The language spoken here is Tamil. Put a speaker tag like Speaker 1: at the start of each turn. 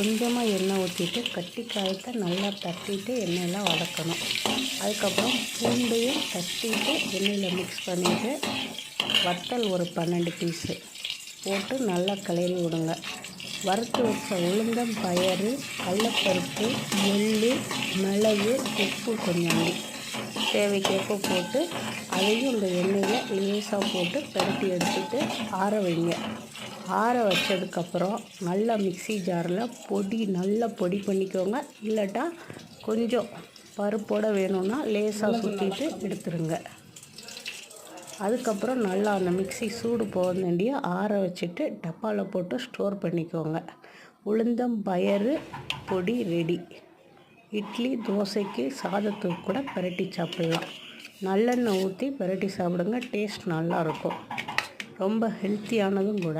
Speaker 1: கொஞ்சமாக எண்ணெய் ஊற்றிட்டு கட்டி காயத்தை நல்லா தட்டிட்டு எண்ணெயில் வதக்கணும். அதுக்கப்புறம் பூண்டையும் தட்டிட்டு எண்ணெயில் மிக்ஸ் பண்ணிவிட்டு வத்தல் ஒரு 12 பீஸு போட்டு நல்லா கிளறி விடுங்க. வறுத்து வச்ச உளுந்தம் பயறு, கடலப்பருப்பு, எள்ளு, மிளகு, உப்பு கொஞ்சோண்டு தேவைக்கேற்ப போட்டு அதையும் இந்த எண்ணெயில் லேசாக போட்டு பரட்டி எடுத்துகிட்டு ஆற வைங்க. ஆற வச்சதுக்கப்புறம் நல்லா மிக்ஸி ஜாரில் நல்லா பொடி பண்ணிக்கோங்க. இல்லாட்டா கொஞ்சம் பருப்போடு வேணும்னா லேசாக சுற்றிட்டு எடுத்துருங்க. அதுக்கப்புறம் நல்லா அந்த மிக்ஸி சூடு போக வேண்டிய ஆற வச்சுட்டு டப்பாவில் போட்டு ஸ்டோர் பண்ணிக்கோங்க. உளுந்தம் பயறு பொடி ரெடி. இட்லி, தோசைக்கு, சாதத்துக்கு கூட பிரட்டி சாப்பிட்லாம். நல்லெண்ணெய் ஊற்றி பிரட்டி சாப்பிடுங்க. டேஸ்ட் நல்லாயிருக்கும். ரொம்ப ஹெல்த்தியானதும் கூட.